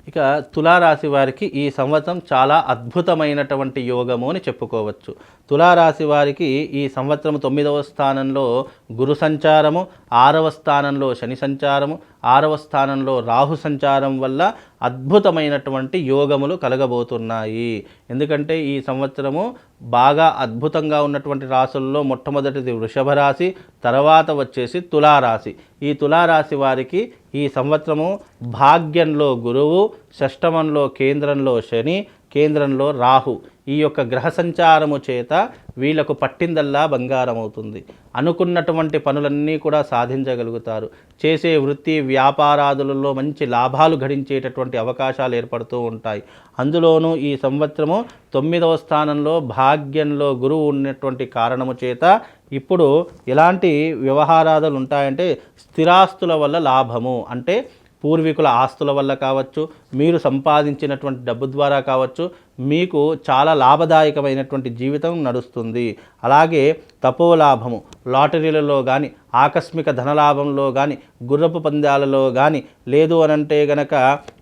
ఇక తులారాశి వారికి ఈ సంవత్సరం చాలా అద్భుతమైనటువంటి యోగము అని చెప్పుకోవచ్చు. తులారాశి వారికి ఈ సంవత్సరం 9వ స్థానంలో గురు సంచారము, 6వ స్థానంలో శని సంచారము, 6వ స్థానంలో రాహు సంచారం వల్ల అద్భుతమైనటువంటి యోగములు కలగబోతున్నాయి. ఎందుకంటే ఈ సంవత్సరము బాగా అద్భుతంగా ఉన్నటువంటి రాశుల్లో మొట్టమొదటిది వృషభ రాశి, తర్వాత వచ్చేసి తులారాశి. ఈ తులారాశి వారికి ఈ సంవత్సరము భాగ్యంలో గురువు, షష్టమంలో కేంద్రంలో శని, కేంద్రంలో రాహు, ఈ యొక్క గ్రహ సంచారము చేత వీళ్లకు పట్టిందల్లా బంగారం అవుతుంది. అనుకున్నటువంటి పనులన్నీ కూడా సాధించగలుగుతారు. చేసే వృత్తి వ్యాపారాదులలో మంచి లాభాలు గడించేటటువంటి అవకాశాలు ఏర్పడుతూ ఉంటాయి. అందులోనూ ఈ సంవత్సరము 9వ స్థానంలో భాగ్యంలో గురువు ఉన్నటువంటి కారణము చేత ఇప్పుడు ఎలాంటి వ్యవహారాదులు ఉంటాయంటే స్థిరాస్తుల వల్ల లాభము, అంటే పూర్వీకుల ఆస్తుల వల్ల కావచ్చు, మీరు సంపాదించినటువంటి డబ్బు ద్వారా కావచ్చు, మీకు చాలా లాభదాయకమైనటువంటి జీవితం నడుస్తుంది. అలాగే తపోలాభము, లాటరీలలో కానీ, ఆకస్మిక ధనలాభంలో కానీ, గుర్రపు పందాలలో కానీ, లేదు అనంటే గనక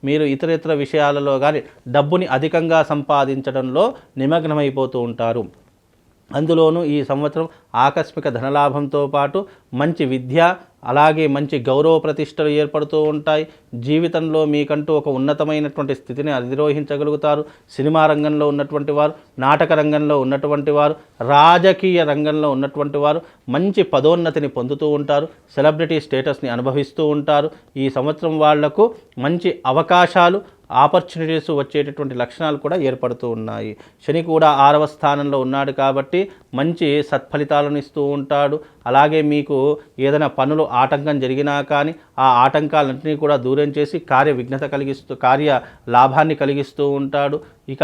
మీరు ఇతరితర విషయాలలో కానీ డబ్బుని అధికంగా సంపాదించడంలో నిమగ్నమైపోతూ ఉంటారు. అందులోనూ ఈ సంవత్సరం ఆకస్మిక ధనలాభంతో పాటు మంచి విద్య, అలాగే మంచి గౌరవ ప్రతిష్టలు ఏర్పడుతూ ఉంటాయి. జీవితంలో మీకంటూ ఒక ఉన్నతమైనటువంటి స్థితిని అధిరోహించగలుగుతారు. సినిమా రంగంలో ఉన్నటువంటి వారు, నాటక రంగంలో ఉన్నటువంటి వారు, రాజకీయ రంగంలో ఉన్నటువంటి వారు మంచి పదోన్నతిని పొందుతూ ఉంటారు. సెలబ్రిటీ స్టేటస్ని అనుభవిస్తూ ఉంటారు. ఈ సంవత్సరం వాళ్లకు మంచి అవకాశాలు, ఆపర్చునిటీస్ వచ్చేటటువంటి లక్షణాలు కూడా ఏర్పడుతూ ఉన్నాయి. శని కూడా 6వ స్థానంలో ఉన్నాడు కాబట్టి మంచి సత్ఫలితాలను ఇస్తూ ఉంటాడు. అలాగే మీకు ఏదైనా పనులు ఆటంకం జరిగినా కానీ ఆ ఆటంకాలన్నింటినీ కూడా దూరం చేసి కార్య లాభాన్ని కలిగిస్తూ ఉంటాడు. ఇక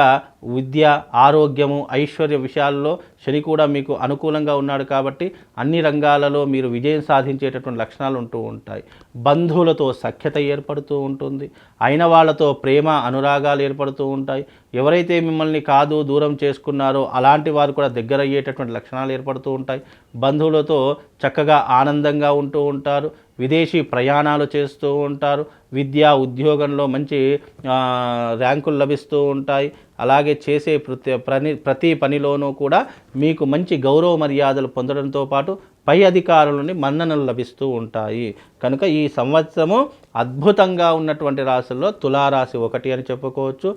విద్య, ఆరోగ్యము, ఐశ్వర్య విషయాల్లో శని కూడా మీకు అనుకూలంగా ఉన్నాడు కాబట్టి అన్ని రంగాలలో మీరు విజయం సాధించేటటువంటి లక్షణాలు ఉంటూ ఉంటాయి. బంధువులతో సఖ్యత ఏర్పడుతూ ఉంటుంది. అయిన వాళ్ళతో ప్రేమ, అనురాగాలు ఏర్పడుతూ ఉంటాయి. ఎవరైతే మిమ్మల్ని కాదు దూరం చేసుకున్నారో అలాంటి వారు కూడా దగ్గర అయ్యేటటువంటి లక్షణాలు ఏర్పడుతూ ఉంటాయి. బంధువులతో చక్కగా ఆనందంగా ఉంటూ ఉంటారు. విదేశీ ప్రయాణాలు చేస్తూ ఉంటారు. విద్యా ఉద్యోగంలో మంచి ర్యాంకులు లభిస్తూ ఉంటాయి. అలాగే చేసే ప్రతి పనిలోనూ కూడా మీకు మంచి గౌరవ మర్యాదలు పొందడంతో పాటు పై అధికారుల నుండి మన్ననలు లభిస్తూ ఉంటాయి. కనుక ఈ సంవత్సరము అద్భుతంగా ఉన్నటువంటి రాశుల్లో తులారాశి ఒకటి అని చెప్పుకోవచ్చు.